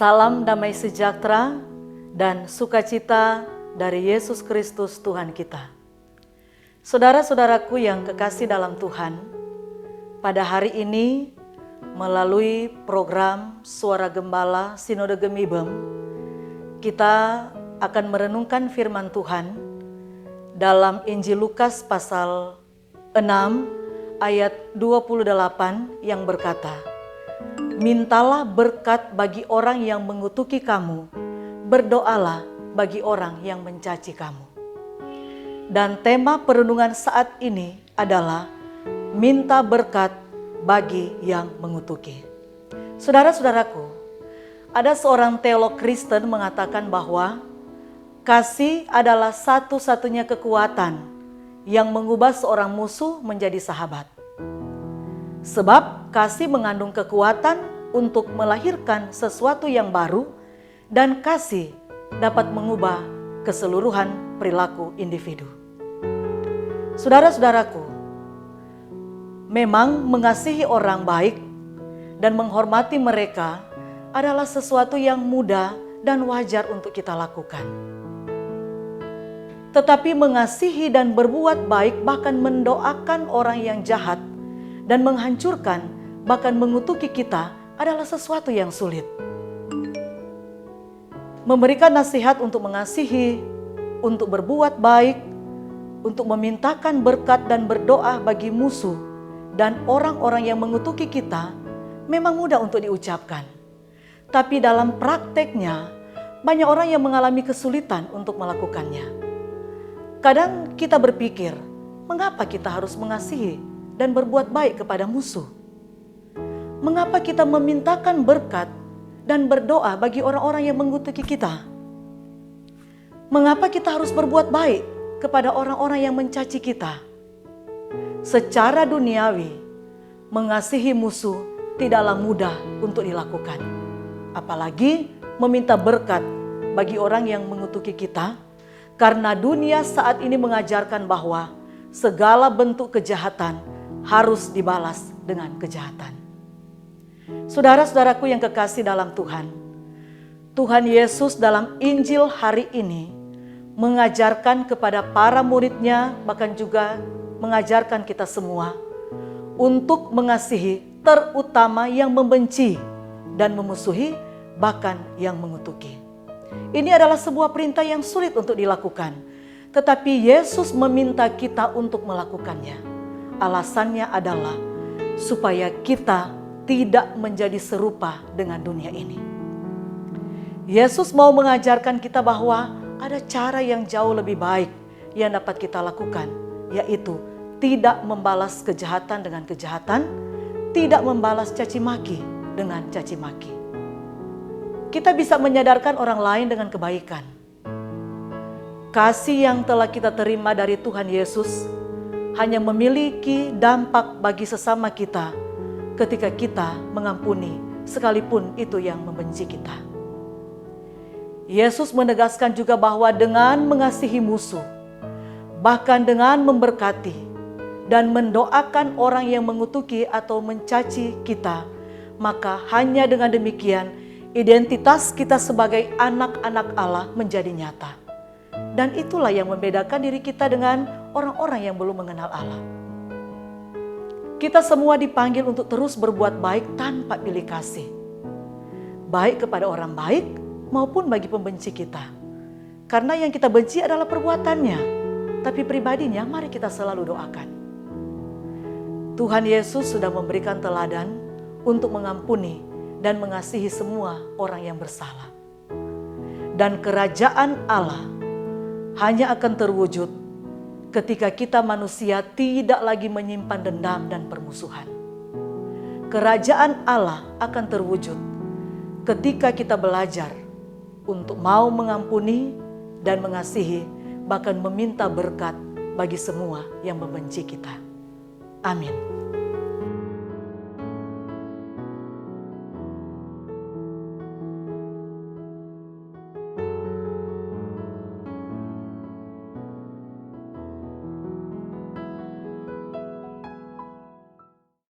Salam damai sejahtera dan sukacita dari Yesus Kristus Tuhan kita. Saudara-saudaraku yang kekasih dalam Tuhan, pada hari ini melalui program Suara Gembala Sinode Gemibem, kita akan merenungkan firman Tuhan dalam Injil Lukas pasal 6 ayat 28 yang berkata, "Mintalah berkat bagi orang yang mengutuki kamu, berdoalah bagi orang yang mencaci kamu." Dan tema perenungan saat ini adalah minta berkat bagi yang mengutuki. Saudara-saudaraku, ada seorang teolog Kristen mengatakan bahwa kasih adalah satu-satunya kekuatan yang mengubah seorang musuh menjadi sahabat. Sebab kasih mengandung kekuatan untuk melahirkan sesuatu yang baru, dan kasih dapat mengubah keseluruhan perilaku individu. Saudara-saudaraku, memang mengasihi orang baik dan menghormati mereka adalah sesuatu yang mudah dan wajar untuk kita lakukan. Tetapi mengasihi dan berbuat baik, bahkan mendoakan orang yang jahat dan menghancurkan, bahkan mengutuki kita adalah sesuatu yang sulit. Memberikan nasihat untuk mengasihi, untuk berbuat baik, untuk memintakan berkat dan berdoa bagi musuh dan orang-orang yang mengutuki kita memang mudah untuk diucapkan. Tapi dalam prakteknya, banyak orang yang mengalami kesulitan untuk melakukannya. Kadang kita berpikir, mengapa kita harus mengasihi dan berbuat baik kepada musuh? Mengapa kita memintakan berkat dan berdoa bagi orang-orang yang mengutuki kita? Mengapa kita harus berbuat baik kepada orang-orang yang mencaci kita? Secara duniawi, mengasihi musuh tidaklah mudah untuk dilakukan. Apalagi meminta berkat bagi orang yang mengutuki kita, karena dunia saat ini mengajarkan bahwa segala bentuk kejahatan harus dibalas dengan kejahatan. Saudara-saudaraku yang kekasih dalam Tuhan, Tuhan Yesus dalam Injil hari ini mengajarkan kepada para murid-Nya, bahkan juga mengajarkan kita semua untuk mengasihi, terutama yang membenci dan memusuhi, bahkan yang mengutuki. Ini adalah sebuah perintah yang sulit untuk dilakukan, tetapi Yesus meminta kita untuk melakukannya. Alasannya adalah supaya kita tidak menjadi serupa dengan dunia ini. Yesus mau mengajarkan kita bahwa ada cara yang jauh lebih baik yang dapat kita lakukan, yaitu tidak membalas kejahatan dengan kejahatan, tidak membalas caci maki dengan caci maki. Kita bisa menyadarkan orang lain dengan kebaikan. Kasih yang telah kita terima dari Tuhan Yesus hanya memiliki dampak bagi sesama kita ketika kita mengampuni sekalipun itu yang membenci kita. Yesus menegaskan juga bahwa dengan mengasihi musuh, bahkan dengan memberkati dan mendoakan orang yang mengutuki atau mencaci kita, maka hanya dengan demikian identitas kita sebagai anak-anak Allah menjadi nyata. Dan itulah yang membedakan diri kita dengan orang-orang yang belum mengenal Allah. Kita semua dipanggil untuk terus berbuat baik tanpa pilih kasih. Baik kepada orang baik maupun bagi pembenci kita. Karena yang kita benci adalah perbuatannya, tapi pribadinya mari kita selalu doakan. Tuhan Yesus sudah memberikan teladan untuk mengampuni dan mengasihi semua orang yang bersalah. Dan kerajaan Allah hanya akan terwujud ketika kita manusia tidak lagi menyimpan dendam dan permusuhan. Kerajaan Allah akan terwujud ketika kita belajar untuk mau mengampuni dan mengasihi, bahkan meminta berkat bagi semua yang membenci kita. Amin.